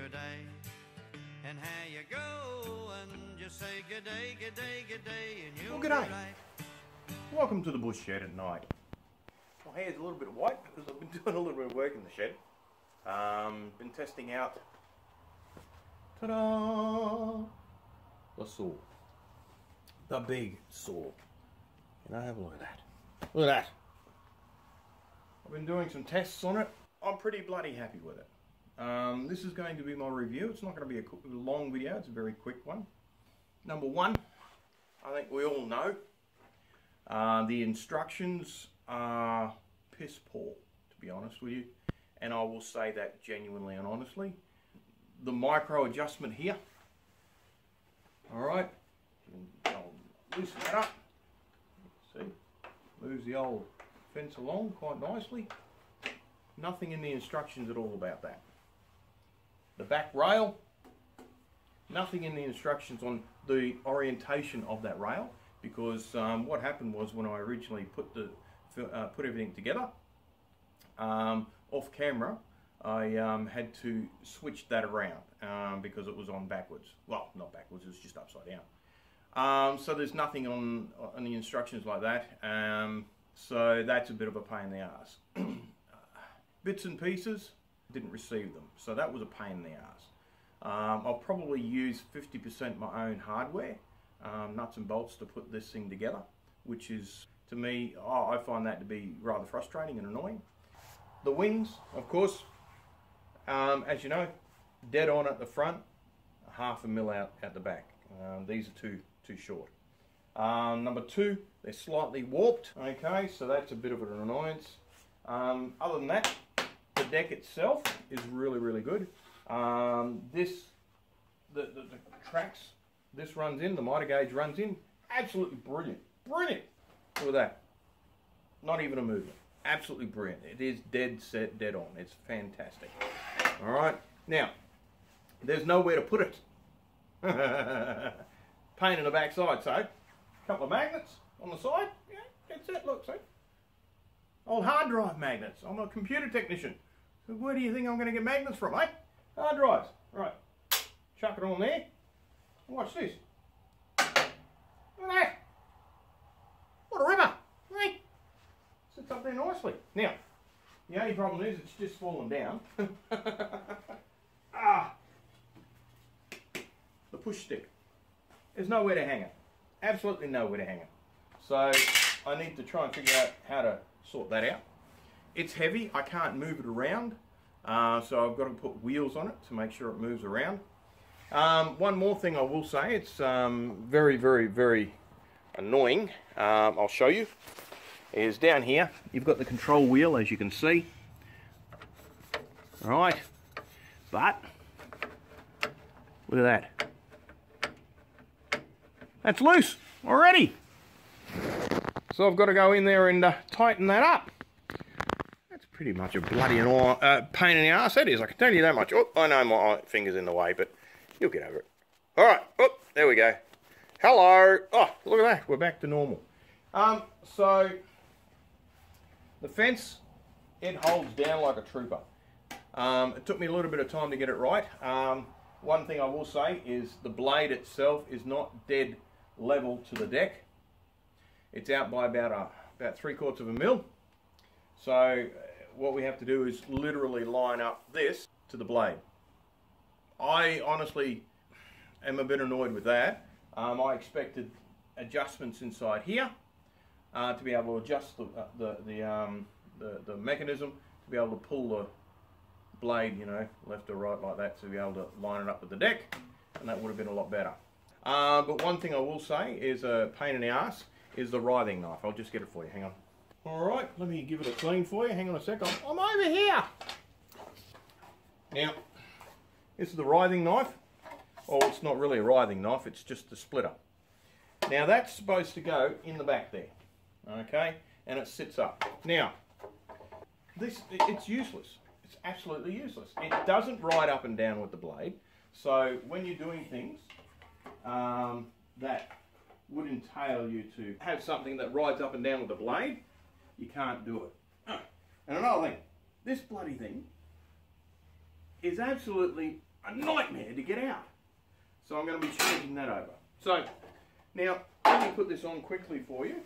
every day. And how you go and just say good day, good day, good day, and you'll Well, g'day. be right. Welcome to the bush shed at night. My hair's a little bit white because I've been doing a little bit of work in the shed. Been testing out, ta-da, the saw. The big saw. Can I have a look at that? Look at that. I've been doing some tests on it. I'm pretty bloody happy with it. This is going to be my review. It's not going to be a long video, it's a very quick one. Number one, I think we all know, the instructions are piss poor, to be honest with you. And I will say that genuinely and honestly. The micro adjustment here, alright, I'll loosen that up. See, moves the old fence along quite nicely. Nothing in the instructions at all about that. The back rail, nothing in the instructions on the orientation of that rail, because what happened was when I originally put everything together, off camera, I had to switch that around because it was on backwards. Well, not backwards, it was just upside down. So there's nothing on the instructions like that. So that's a bit of a pain in the ass. Bits and pieces, didn't receive them, so that was a pain in the ass. I'll probably use 50% my own hardware, nuts and bolts, to put this thing together, which is, to me, I find that to be rather frustrating and annoying. The wings, of course, as you know, dead on at the front, 1/2 mil out at the back. These are too short. Number two, they're slightly warped. Okay, so that's a bit of an annoyance. Other than that, the deck itself is really good. The tracks this runs in, the miter gauge runs in, absolutely brilliant. Brilliant! Look at that. Not even a movement. Absolutely brilliant. It is dead set, dead on. It's fantastic. Alright, now, there's nowhere to put it. Pain in the backside, so, a couple of magnets on the side. Yeah, that's it, look, see? Old hard drive magnets. I'm a computer technician. So where do you think I'm going to get magnets from, eh? Hard drives. Right. Chuck it on there. Watch this. Look at that. What a ripper. Hey. Sits up there nicely. Now, the only problem is it's just fallen down. The push stick. There's nowhere to hang it. Absolutely nowhere to hang it. So I need to try and figure out how to sort that out. It's heavy, I can't move it around, so I've got to put wheels on it to make sure it moves around. One more thing I will say, it's very annoying, I'll show you, is down here, you've got the control wheel, as you can see. Alright, but, look at that. That's loose already. So I've got to go in there and tighten that up. That's pretty much a bloody pain in the arse, that is. I can tell you that much. Oh, I know my finger's in the way, but you'll get over it. Alright, oh, there we go. Hello. Oh, look at that. We're back to normal. So, the fence, it holds down like a trooper. It took me a little bit of time to get it right. One thing I will say is the blade itself is not dead level to the deck. It's out by about 3/4 of a mil. So what we have to do is literally line up this to the blade. I honestly am a bit annoyed with that. I expected adjustments inside here to be able to adjust the mechanism, to be able to pull the blade, you know, left or right like that, to be able to line it up with the deck, and that would have been a lot better. But one thing I will say is a pain in the ass is the Writhing Knife. I'll just get it for you, hang on. Alright, let me give it a clean for you, hang on a sec, I'm over here! Now, this is the Writhing Knife. Oh, it's not really a writhing knife, it's just a splitter. Now that's supposed to go in the back there, okay, and it sits up. Now, it's useless. It's absolutely useless. It doesn't ride up and down with the blade, so when you're doing things that would entail you to have something that rides up and down with the blade, you can't do it. And another thing, this bloody thing is absolutely a nightmare to get out. So I'm going to be changing that over. So now let me put this on quickly for you.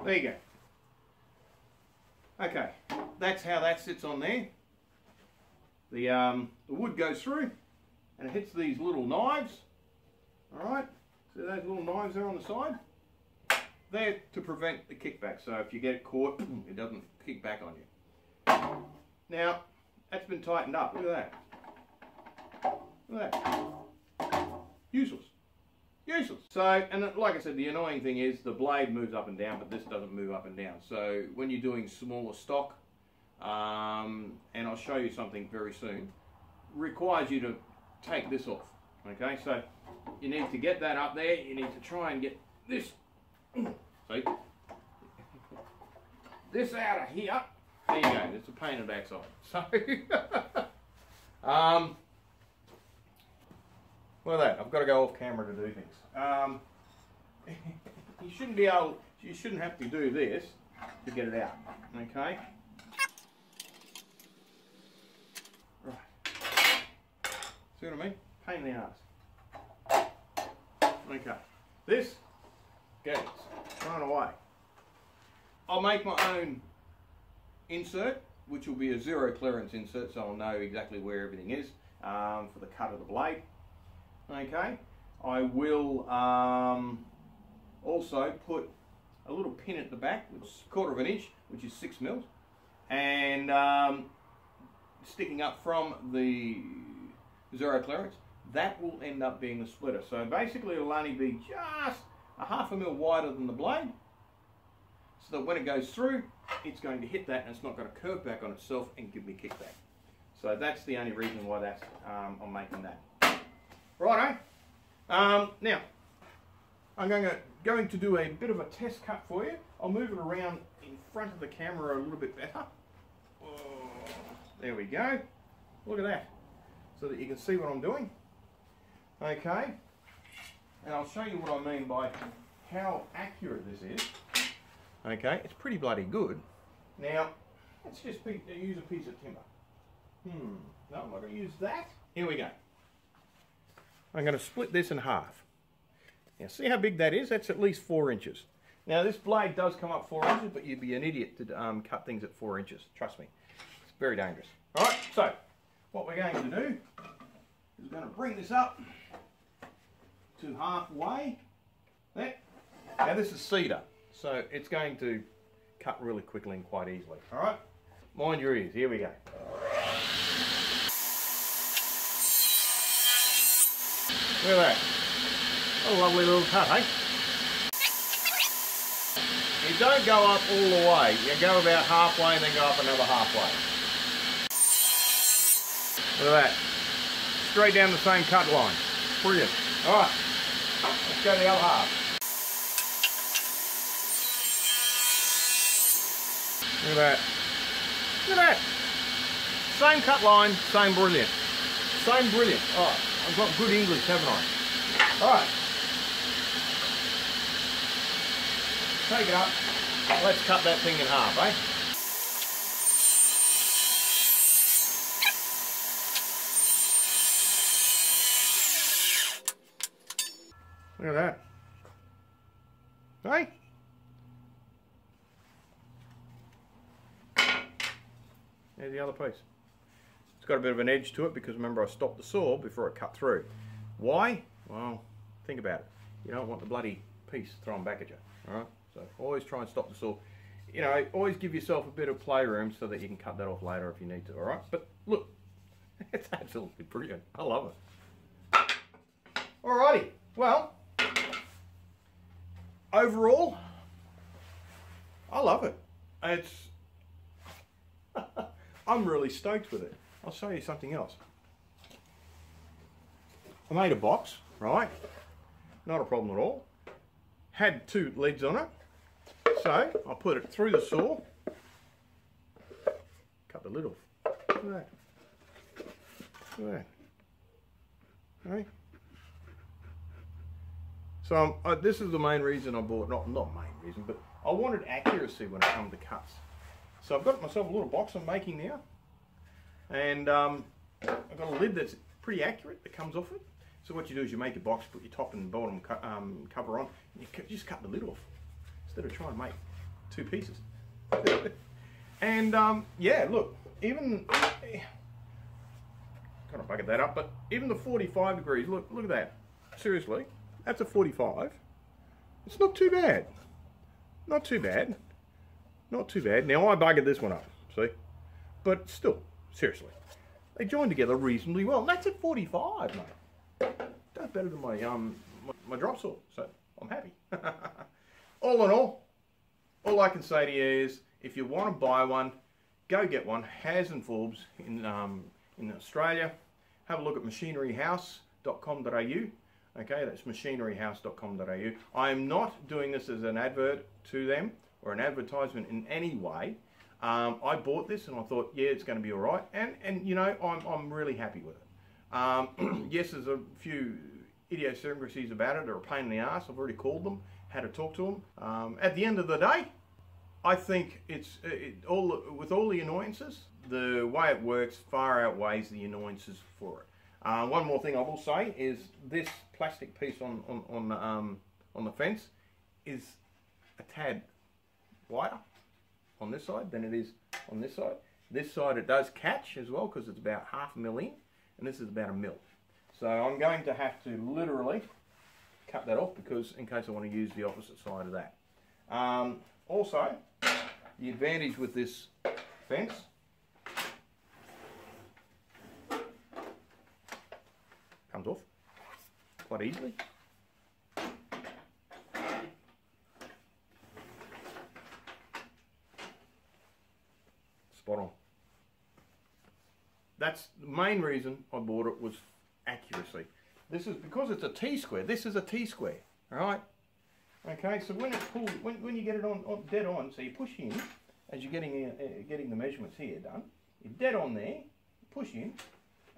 There you go. Okay, that's how that sits on there. The wood goes through and it hits these little knives. Alright, see those little knives there on the side? They're to prevent the kickback, so if you get it caught, it doesn't kick back on you. Now, that's been tightened up. Look at that. Look at that. Useless. Useless. So, and like I said, the annoying thing is the blade moves up and down, but this doesn't move up and down. So when you're doing smaller stock, and I'll show you something very soon, requires you to take this off. Okay, so you need to get that up there. You need to try and get this, see, this out of here. There you go. It's a pain in the backside. So, look at that. I've got to go off camera to do things. You shouldn't be able. You shouldn't have to do this to get it out. Okay. Right. See what I mean? Pain in the ass. Okay. This gets thrown away. I'll make my own insert, which will be a zero clearance insert, so I'll know exactly where everything is for the cut of the blade. Okay. I will also put a little pin at the back, which is 1/4 of an inch, which is 6 mils, and sticking up from the zero clearance. That will end up being the splitter. So basically it'll only be just a 1/2 mil wider than the blade, so that when it goes through, it's going to hit that and it's not going to curve back on itself and give me kickback. So that's the only reason why that's I'm making that. Righto. Now, I'm going to do a bit of a test cut for you. I'll move it around in front of the camera a little bit better. Oh, there we go. Look at that. So that you can see what I'm doing. Okay. And I'll show you what I mean by how accurate this is. Okay, it's pretty bloody good. Now, let's just use a piece of timber. No, I'm not going to use that. Here we go. I'm going to split this in half. Now, see how big that is? That's at least 4 inches. Now, this blade does come up 4 inches, but you'd be an idiot to cut things at 4 inches. Trust me. It's very dangerous. All right, so what we're going to do is we're going to bring this up to halfway. There. Now, this is cedar, so it's going to cut really quickly and quite easily. All right? Mind your ears. Here we go. Look at that. What a lovely little cut, eh? You don't go up all the way. You go about halfway and then go up another halfway. Look at that. Straight down the same cut line. Brilliant. Alright. Let's go to the other half. Look at that. Look at that. Same cut line, same brilliant. Same brilliant. Alright. I've got good English, haven't I? Alright. Take it up. Let's cut that thing in half, eh? Look at that. Hey? There's the other piece. It's got a bit of an edge to it because remember I stopped the saw before it cut through. Why? Well, think about it. You don't want the bloody piece thrown back at you. Alright? So always try and stop the saw. You know, always give yourself a bit of playroom so that you can cut that off later if you need to. Alright? But look, it's absolutely brilliant. I love it. Alrighty. Well, overall, I love it. It's I'm really stoked with it. I'll show you something else. I made a box, right? Not a problem at all. Had 2 leads on it. So, I put it through the saw. Cut the lid off. Look at that. Look at that. Right? So this is the main reason I bought, not main reason, but I wanted accuracy when it comes to cuts. So I've got myself a little box I'm making now, and I've got a lid that's pretty accurate that comes off it. So what you do is you make your box, put your top and bottom cover on, and you just cut the lid off instead of trying to make two pieces. And yeah, look, even kind of buggered that up, but even the 45 degrees, look at that. Seriously, that's a 45. It's not too bad. Not too bad. Not too bad. Now I buggered this one up, see? But still, seriously, they join together reasonably well. And that's at 45, mate. That's better than my drop saw, so I'm happy. All in all I can say to you is, if you want to buy one, go get one. Has and Forbes in Australia. Have a look at machineryhouse.com.au. Okay, that's machineryhouse.com.au. I am not doing this as an advert to them or an advertisement in any way. I bought this and I thought, yeah, it's going to be all right, and you know, I'm really happy with it. Yes, there's a few idiosyncrasies about it that are a pain in the ass. I've already called them, had to talk to them. At the end of the day, I think with all the annoyances, the way it works far outweighs the annoyances for it. One more thing I will say is this plastic piece on the fence is a tad wider on this side than it is on this side. This side it does catch as well because it's about half a mil in, and this is about a mil. So I'm going to have to literally cut that off because in case I want to use the opposite side of that. Also, the advantage with this fence comes off quite easily. Spot on. That's the main reason I bought it, was accuracy. This is because it's a T-square. This is a T-square, all right? Okay, so when it pulls, when you get it on dead on, so you push in as you're getting the measurements here done. You're dead on there, push in,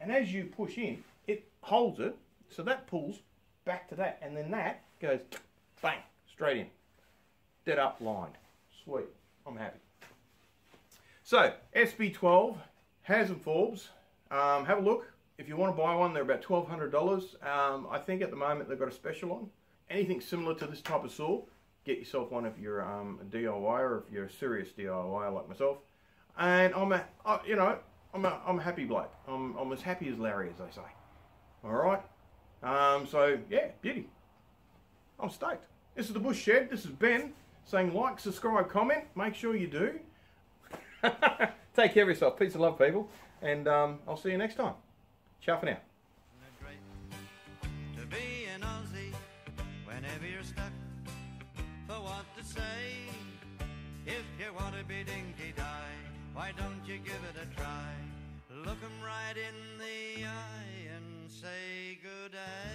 and as you push in, it holds it, so that pulls back to that, and then that goes bang straight in, dead up lined. Sweet, I'm happy. So SB-12 has and Forbes. Have a look. If you want to buy one, they're about $1,200. I think at the moment they've got a special on. Anything similar to this type of saw, get yourself one if you're a DIY or if you're a serious DIY like myself. And I'm a happy bloke. I'm as happy as Larry, as they say. All right. So yeah, beauty. I'm stoked. This is the Bush Shed. This is Ben saying like, subscribe, comment. Make sure you do. Take care of yourself. Peace and love, people. And I'll see you next time. Ciao for now. To be an Aussie whenever you're stuck for what to say. If you want to be dinky-die, why don't you give it a try? Look 'em right in the eye and say good day.